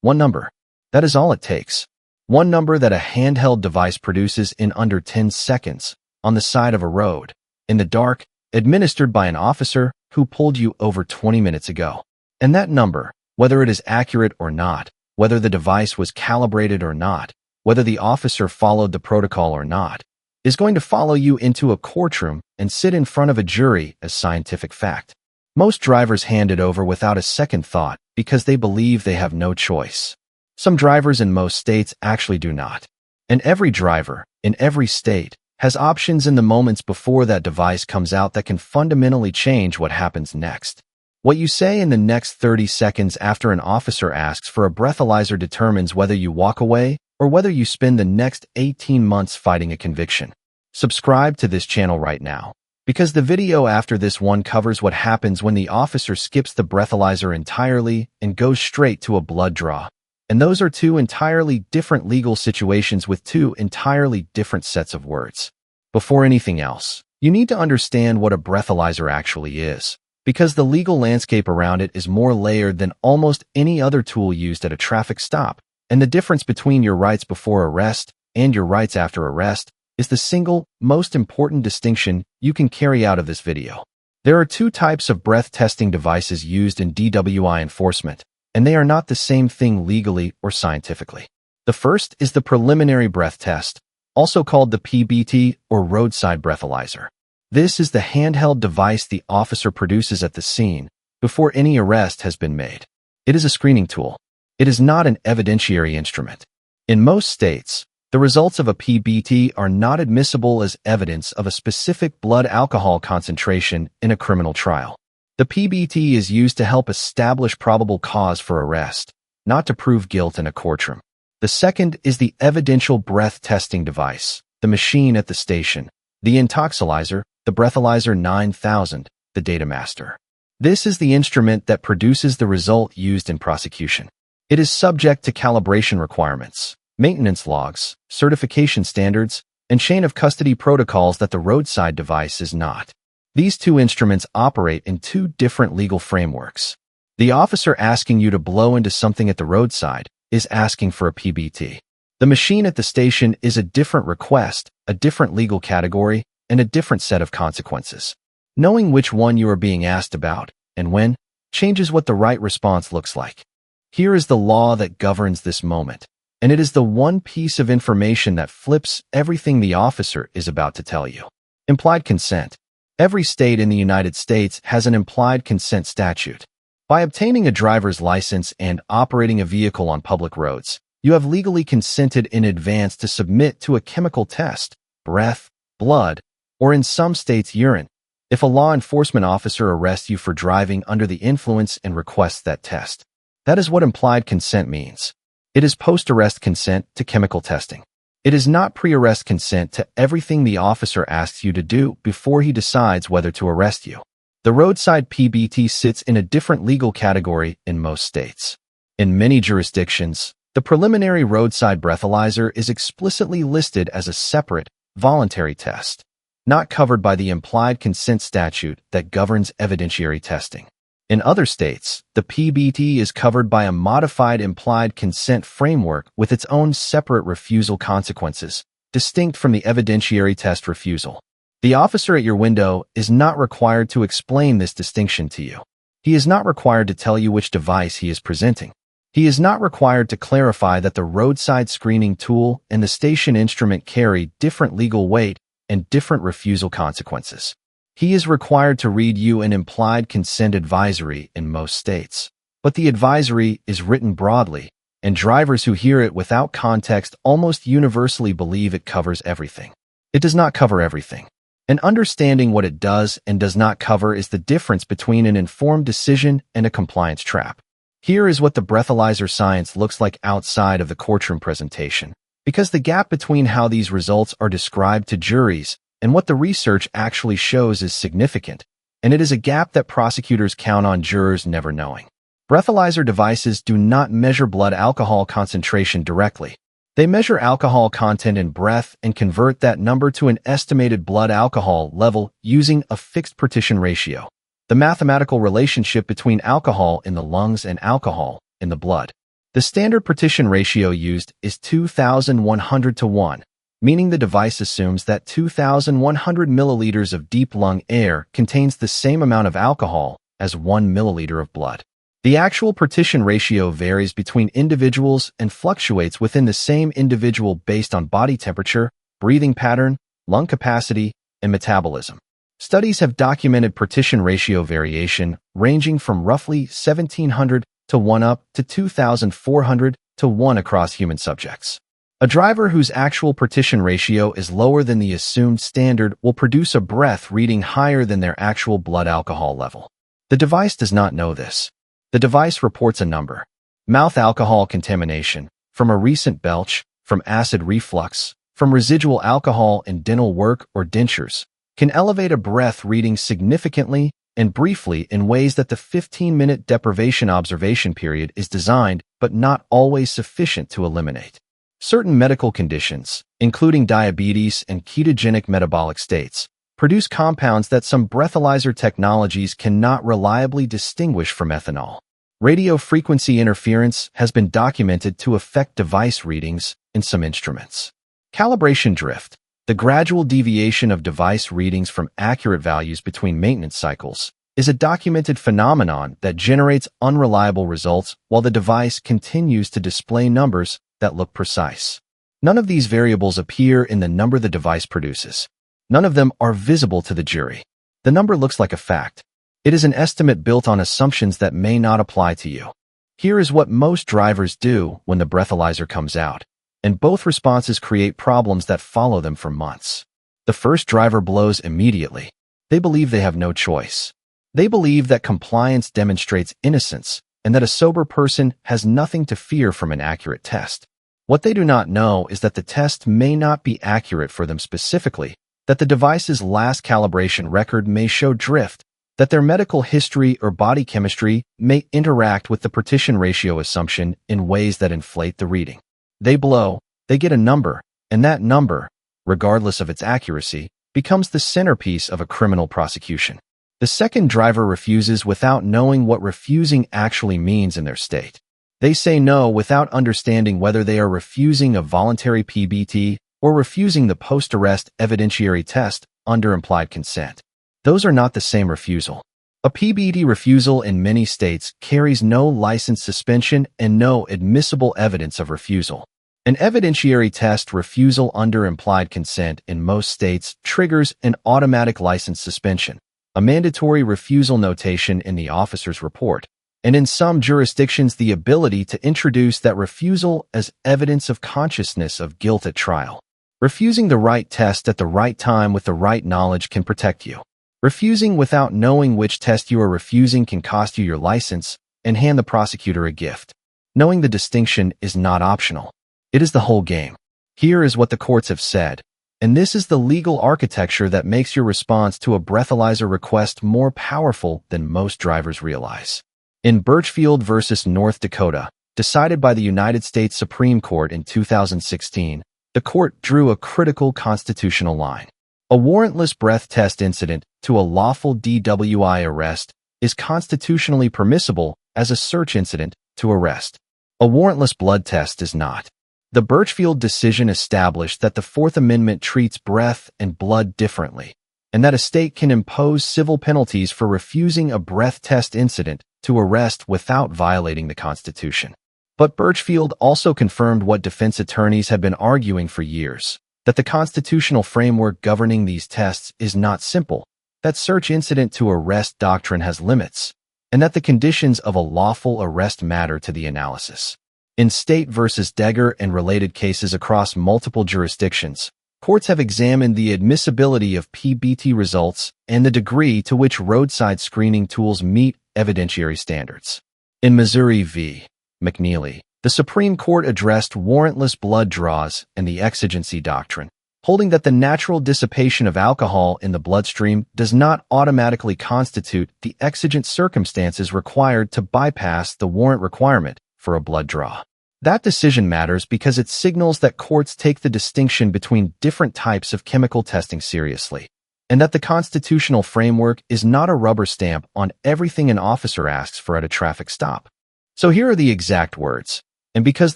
One number. That is all it takes. One number that a handheld device produces in under 10 seconds, on the side of a road, in the dark, administered by an officer who pulled you over 20 minutes ago. And that number, whether it is accurate or not, whether the device was calibrated or not, whether the officer followed the protocol or not, is going to follow you into a courtroom and sit in front of a jury as scientific fact. Most drivers hand it over without a second thought because they believe they have no choice. Some drivers in most states actually do not. And every driver, in every state, has options in the moments before that device comes out that can fundamentally change what happens next. What you say in the next 30 seconds after an officer asks for a breathalyzer determines whether you walk away or whether you spend the next 18 months fighting a conviction. Subscribe to this channel right now, because the video after this one covers what happens when the officer skips the breathalyzer entirely and goes straight to a blood draw. And those are two entirely different legal situations with two entirely different sets of words. Before anything else, you need to understand what a breathalyzer actually is, because the legal landscape around it is more layered than almost any other tool used at a traffic stop, and the difference between your rights before arrest and your rights after arrest is the single most important distinction you can carry out of this video. There are two types of breath testing devices used in DWI enforcement, and they are not the same thing legally or scientifically. The first is the preliminary breath test, also called the PBT or roadside breathalyzer. This is the handheld device the officer produces at the scene before any arrest has been made. It is a screening tool. It is not an evidentiary instrument. In most states, the results of a PBT are not admissible as evidence of a specific blood alcohol concentration in a criminal trial. The PBT is used to help establish probable cause for arrest, not to prove guilt in a courtroom. The second is the evidential breath testing device, the machine at the station, the intoxilizer, the Breathalyzer 9000, the Datamaster. This is the instrument that produces the result used in prosecution. It is subject to calibration requirements, maintenance logs, certification standards, and chain of custody protocols that the roadside device is not. These two instruments operate in two different legal frameworks. The officer asking you to blow into something at the roadside is asking for a PBT. The machine at the station is a different request, a different legal category, and a different set of consequences. Knowing which one you are being asked about, and when, changes what the right response looks like. Here is the law that governs this moment, and it is the one piece of information that flips everything the officer is about to tell you. Implied consent. Every state in the United States has an implied consent statute. By obtaining a driver's license and operating a vehicle on public roads, you have legally consented in advance to submit to a chemical test, breath, blood, or in some states urine, if a law enforcement officer arrests you for driving under the influence and requests that test. That is what implied consent means. It is post-arrest consent to chemical testing. It is not pre-arrest consent to everything the officer asks you to do before he decides whether to arrest you. The roadside PBT sits in a different legal category in most states. In many jurisdictions, the preliminary roadside breathalyzer is explicitly listed as a separate, voluntary test, not covered by the implied consent statute that governs evidentiary testing. In other states, the PBT is covered by a modified implied consent framework with its own separate refusal consequences, distinct from the evidentiary test refusal. The officer at your window is not required to explain this distinction to you. He is not required to tell you which device he is presenting. He is not required to clarify that the roadside screening tool and the station instrument carry different legal weight and different refusal consequences. He is required to read you an implied consent advisory in most states, but the advisory is written broadly, and drivers who hear it without context almost universally believe it covers everything. It does not cover everything. And understanding what it does and does not cover is the difference between an informed decision and a compliance trap. Here is what the breathalyzer science looks like outside of the courtroom presentation, because the gap between how these results are described to juries and what the research actually shows is significant, and it is a gap that prosecutors count on jurors never knowing. Breathalyzer devices do not measure blood alcohol concentration directly. They measure alcohol content in breath and convert that number to an estimated blood alcohol level using a fixed partition ratio, the mathematical relationship between alcohol in the lungs and alcohol in the blood. The standard partition ratio used is 2,100 to 1, meaning the device assumes that 2,100 milliliters of deep lung air contains the same amount of alcohol as 1 milliliter of blood. The actual partition ratio varies between individuals and fluctuates within the same individual based on body temperature, breathing pattern, lung capacity, and metabolism. Studies have documented partition ratio variation ranging from roughly 1,700 to 1 up to 2,400 to 1 across human subjects. A driver whose actual partition ratio is lower than the assumed standard will produce a breath reading higher than their actual blood alcohol level. The device does not know this. The device reports a number. Mouth alcohol contamination, from a recent belch, from acid reflux, from residual alcohol in dental work or dentures, can elevate a breath reading significantly and briefly in ways that the 15-minute deprivation observation period is designed but not always sufficient to eliminate. Certain medical conditions, including diabetes and ketogenic metabolic states, produce compounds that some breathalyzer technologies cannot reliably distinguish from ethanol. Radio frequency interference has been documented to affect device readings in some instruments. Calibration drift, the gradual deviation of device readings from accurate values between maintenance cycles, is a documented phenomenon that generates unreliable results while the device continues to display numbers that look precise. None of these variables appear in the number the device produces. None of them are visible to the jury. The number looks like a fact. It is an estimate built on assumptions that may not apply to you. Here is what most drivers do when the breathalyzer comes out, and both responses create problems that follow them for months. The first driver blows immediately. They believe they have no choice. They believe that compliance demonstrates innocence and that a sober person has nothing to fear from an accurate test. What they do not know is that the test may not be accurate for them specifically, that the device's last calibration record may show drift, that their medical history or body chemistry may interact with the partition ratio assumption in ways that inflate the reading. They blow, they get a number, and that number, regardless of its accuracy, becomes the centerpiece of a criminal prosecution. The second driver refuses without knowing what refusing actually means in their state. They say no without understanding whether they are refusing a voluntary PBT or refusing the post-arrest evidentiary test under implied consent. Those are not the same refusal. A PBT refusal in many states carries no license suspension and no admissible evidence of refusal. An evidentiary test refusal under implied consent in most states triggers an automatic license suspension, a mandatory refusal notation in the officer's report, and in some jurisdictions the ability to introduce that refusal as evidence of consciousness of guilt at trial. Refusing the right test at the right time with the right knowledge can protect you. Refusing without knowing which test you are refusing can cost you your license and hand the prosecutor a gift. Knowing the distinction is not optional. It is the whole game. Here is what the courts have said, and this is the legal architecture that makes your response to a breathalyzer request more powerful than most drivers realize. In Birchfield v. North Dakota, decided by the United States Supreme Court in 2016, the court drew a critical constitutional line. A warrantless breath test incident to a lawful DWI arrest is constitutionally permissible as a search incident to arrest. A warrantless blood test is not. The Birchfield decision established that the Fourth Amendment treats breath and blood differently, and that a state can impose civil penalties for refusing a breath test incident to arrest without violating the Constitution. But Birchfield also confirmed what defense attorneys had been arguing for years, that the constitutional framework governing these tests is not simple, that search incident to arrest doctrine has limits, and that the conditions of a lawful arrest matter to the analysis. In State v. Degger and related cases across multiple jurisdictions, courts have examined the admissibility of PBT results and the degree to which roadside screening tools meet evidentiary standards. In Missouri v. McNeely, the Supreme Court addressed warrantless blood draws and the exigency doctrine, holding that the natural dissipation of alcohol in the bloodstream does not automatically constitute the exigent circumstances required to bypass the warrant requirement for a blood draw. That decision matters because it signals that courts take the distinction between different types of chemical testing seriously, and that the constitutional framework is not a rubber stamp on everything an officer asks for at a traffic stop. So here are the exact words. And because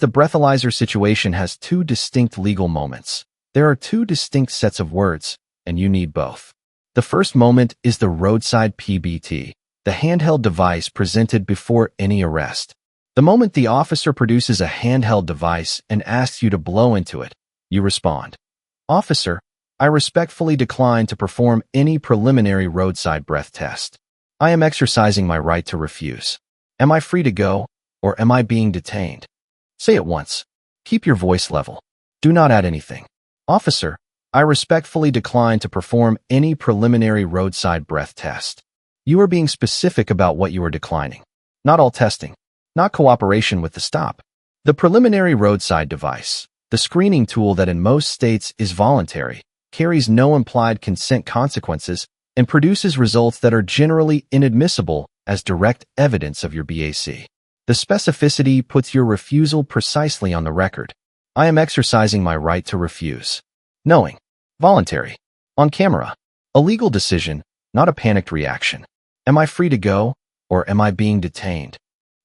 the breathalyzer situation has two distinct legal moments, there are two distinct sets of words, and you need both. The first moment is the roadside PBT, the handheld device presented before any arrest. The moment the officer produces a handheld device and asks you to blow into it, you respond, "Officer, I respectfully decline to perform any preliminary roadside breath test. I am exercising my right to refuse. Am I free to go, or am I being detained?" Say it once. Keep your voice level. Do not add anything. "Officer, I respectfully decline to perform any preliminary roadside breath test." You are being specific about what you are declining. Not all testing. Not cooperation with the stop. The preliminary roadside device, the screening tool that in most states is voluntary, carries no implied consent consequences, and produces results that are generally inadmissible as direct evidence of your BAC. The specificity puts your refusal precisely on the record. I am exercising my right to refuse. Knowing. Voluntary. On camera. A legal decision, not a panicked reaction. Am I free to go, or am I being detained?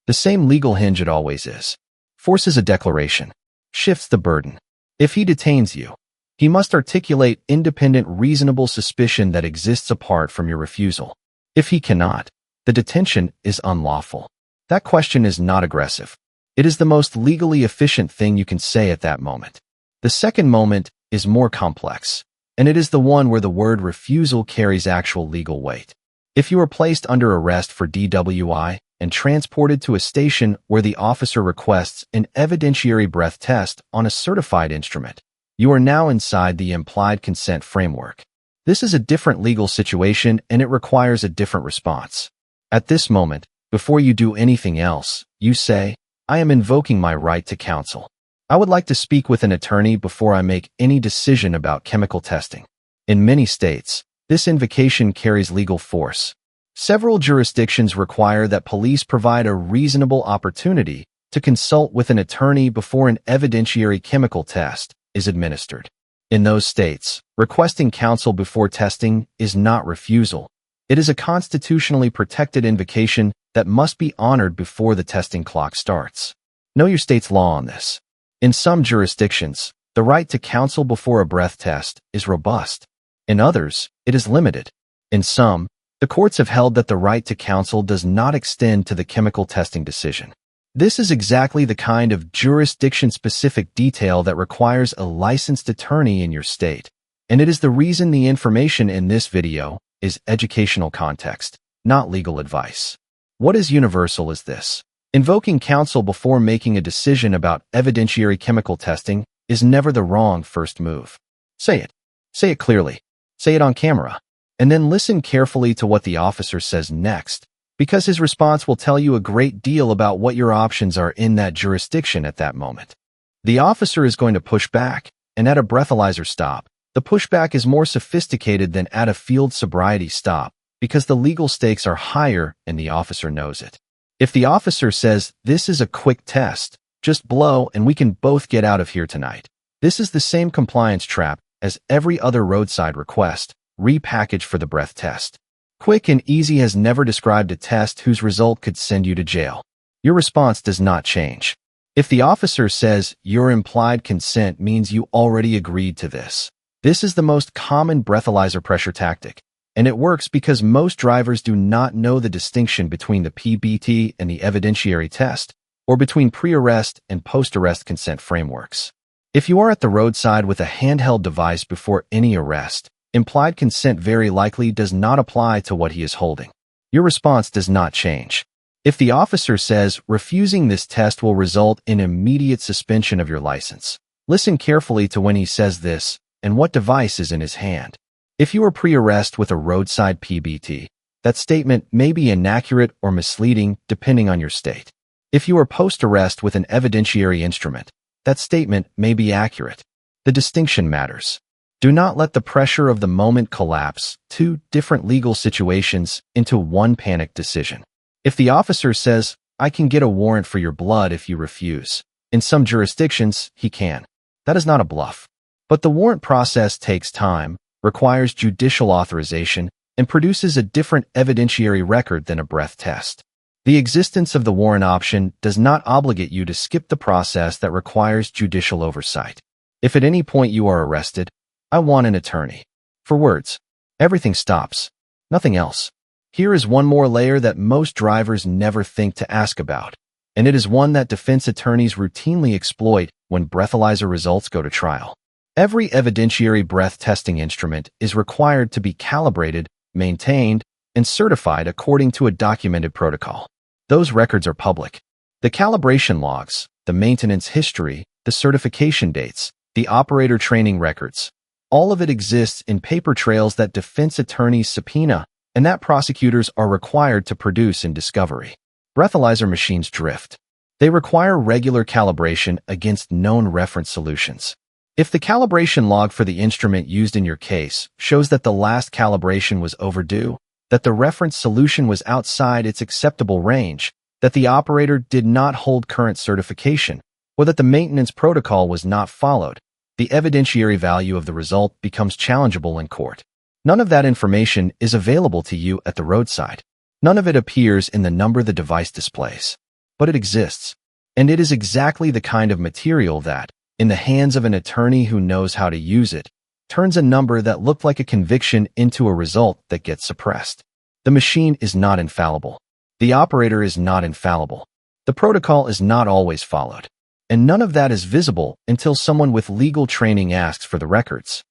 The same legal hinge it always is. Forces a declaration. Shifts the burden. If he detains you, he must articulate independent reasonable suspicion that exists apart from your refusal. If he cannot, the detention is unlawful. That question is not aggressive. It is the most legally efficient thing you can say at that moment. The second moment is more complex, and it is the one where the word refusal carries actual legal weight. If you are placed under arrest for DWI and transported to a station where the officer requests an evidentiary breath test on a certified instrument, you are now inside the implied consent framework. This is a different legal situation and it requires a different response. At this moment, before you do anything else, you say, "I am invoking my right to counsel. I would like to speak with an attorney before I make any decision about chemical testing." In many states, this invocation carries legal force. Several jurisdictions require that police provide a reasonable opportunity to consult with an attorney before an evidentiary chemical test is administered. In those states, requesting counsel before testing is not refusal. It is a constitutionally protected invocation that must be honored before the testing clock starts. Know your state's law on this. In some jurisdictions, the right to counsel before a breath test is robust. In others, it is limited. In some, the courts have held that the right to counsel does not extend to the chemical testing decision. This is exactly the kind of jurisdiction-specific detail that requires a licensed attorney in your state, and it is the reason the information in this video is educational context, not legal advice. What is universal is this. Invoking counsel before making a decision about evidentiary chemical testing is never the wrong first move. Say it. Say it clearly. Say it on camera. And then listen carefully to what the officer says next, because his response will tell you a great deal about what your options are in that jurisdiction at that moment. The officer is going to push back, and at a breathalyzer stop, the pushback is more sophisticated than at a field sobriety stop because the legal stakes are higher and the officer knows it. If the officer says, "This is a quick test, just blow and we can both get out of here tonight," this is the same compliance trap as every other roadside request, repackaged for the breath test. Quick and easy has never described a test whose result could send you to jail. Your response does not change. If the officer says your implied consent means you already agreed to this, this is the most common breathalyzer pressure tactic, and it works because most drivers do not know the distinction between the PBT and the evidentiary test, or between pre-arrest and post-arrest consent frameworks. If you are at the roadside with a handheld device before any arrest, implied consent very likely does not apply to what he is holding. Your response does not change. If the officer says refusing this test will result in immediate suspension of your license, listen carefully to when he says this and what device is in his hand. If you are pre-arrest with a roadside PBT, that statement may be inaccurate or misleading depending on your state. If you are post-arrest with an evidentiary instrument, that statement may be accurate. The distinction matters. Do not let the pressure of the moment collapse two different legal situations into one panicked decision. If the officer says, "I can get a warrant for your blood if you refuse," in some jurisdictions, he can. That is not a bluff. But the warrant process takes time, requires judicial authorization, and produces a different evidentiary record than a breath test. The existence of the warrant option does not obligate you to skip the process that requires judicial oversight. If at any point you are arrested, I want an attorney. For words, everything stops. Nothing else. Here is one more layer that most drivers never think to ask about, and it is one that defense attorneys routinely exploit when breathalyzer results go to trial. Every evidentiary breath testing instrument is required to be calibrated, maintained, and certified according to a documented protocol. Those records are public. The calibration logs, the maintenance history, the certification dates, the operator training records, all of it exists in paper trails that defense attorneys subpoena and that prosecutors are required to produce in discovery. Breathalyzer machines drift. They require regular calibration against known reference solutions. If the calibration log for the instrument used in your case shows that the last calibration was overdue, that the reference solution was outside its acceptable range, that the operator did not hold current certification, or that the maintenance protocol was not followed, the evidentiary value of the result becomes challengeable in court. None of that information is available to you at the roadside. None of it appears in the number the device displays. But it exists. And it is exactly the kind of material that, in the hands of an attorney who knows how to use it, turns a number that looked like a conviction into a result that gets suppressed. The machine is not infallible. The operator is not infallible. The protocol is not always followed. And none of that is visible until someone with legal training asks for the records.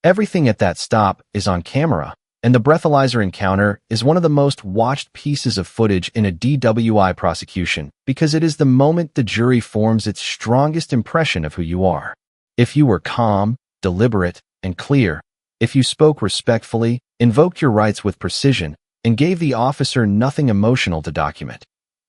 Everything at that stop is on camera, and the breathalyzer encounter is one of the most watched pieces of footage in a DWI prosecution because it is the moment the jury forms its strongest impression of who you are. If you were calm, deliberate, and clear, if you spoke respectfully, invoked your rights with precision, and gave the officer nothing emotional to document,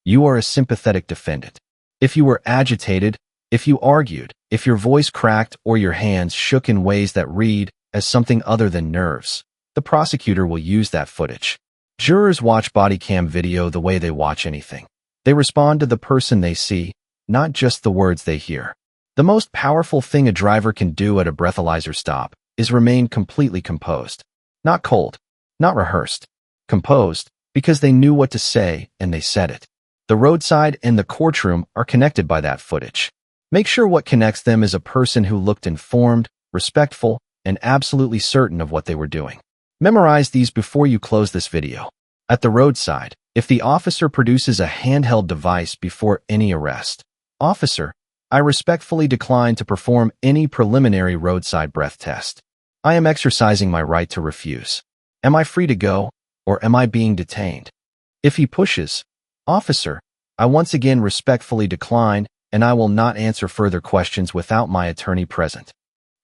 you are a sympathetic defendant. If you were agitated, if you argued, if your voice cracked or your hands shook in ways that read as something other than nerves, the prosecutor will use that footage. Jurors watch body cam video the way they watch anything. They respond to the person they see, not just the words they hear. The most powerful thing a driver can do at a breathalyzer stop is remain completely composed. Not cold, not rehearsed. Composed because they knew what to say and they said it. The roadside and the courtroom are connected by that footage. Make sure what connects them is a person who looked informed, respectful, and absolutely certain of what they were doing. Memorize these before you close this video. At the roadside, if the officer produces a handheld device before any arrest, "Officer, I respectfully decline to perform any preliminary roadside breath test. I am exercising my right to refuse. Am I free to go, or am I being detained?" If he pushes, "Officer, I once again respectfully decline, and I will not answer further questions without my attorney present."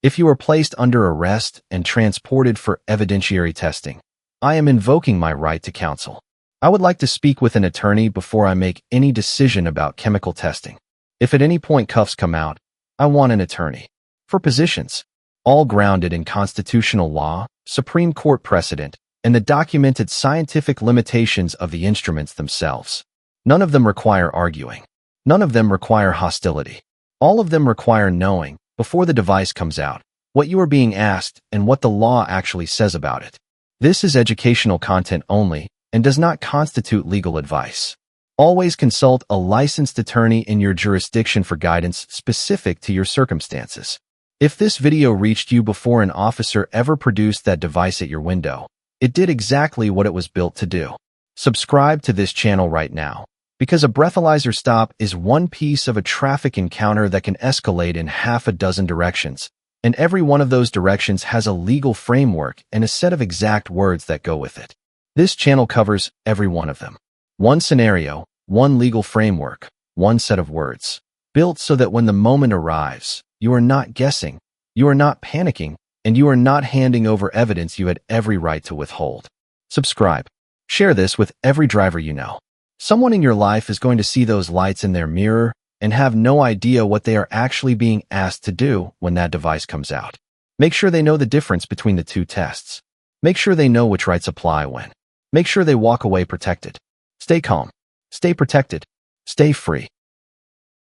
If you are placed under arrest and transported for evidentiary testing, "I am invoking my right to counsel. I would like to speak with an attorney before I make any decision about chemical testing. If at any point cuffs come out, I want an attorney." For positions, all grounded in constitutional law, Supreme Court precedent, and the documented scientific limitations of the instruments themselves. None of them require arguing. None of them require hostility. All of them require knowing, before the device comes out, what you are being asked and what the law actually says about it. This is educational content only and does not constitute legal advice. Always consult a licensed attorney in your jurisdiction for guidance specific to your circumstances. If this video reached you before an officer ever produced that device at your window, it did exactly what it was built to do. Subscribe to this channel right now, because a breathalyzer stop is one piece of a traffic encounter that can escalate in half a dozen directions, and every one of those directions has a legal framework and a set of exact words that go with it. This channel covers every one of them. One scenario, one legal framework, one set of words, built so that when the moment arrives, you are not guessing, you are not panicking, and you are not handing over evidence you had every right to withhold. Subscribe. Share this with every driver you know. Someone in your life is going to see those lights in their mirror and have no idea what they are actually being asked to do when that device comes out. Make sure they know the difference between the two tests. Make sure they know which rights apply when. Make sure they walk away protected. Stay calm. Stay protected. Stay free.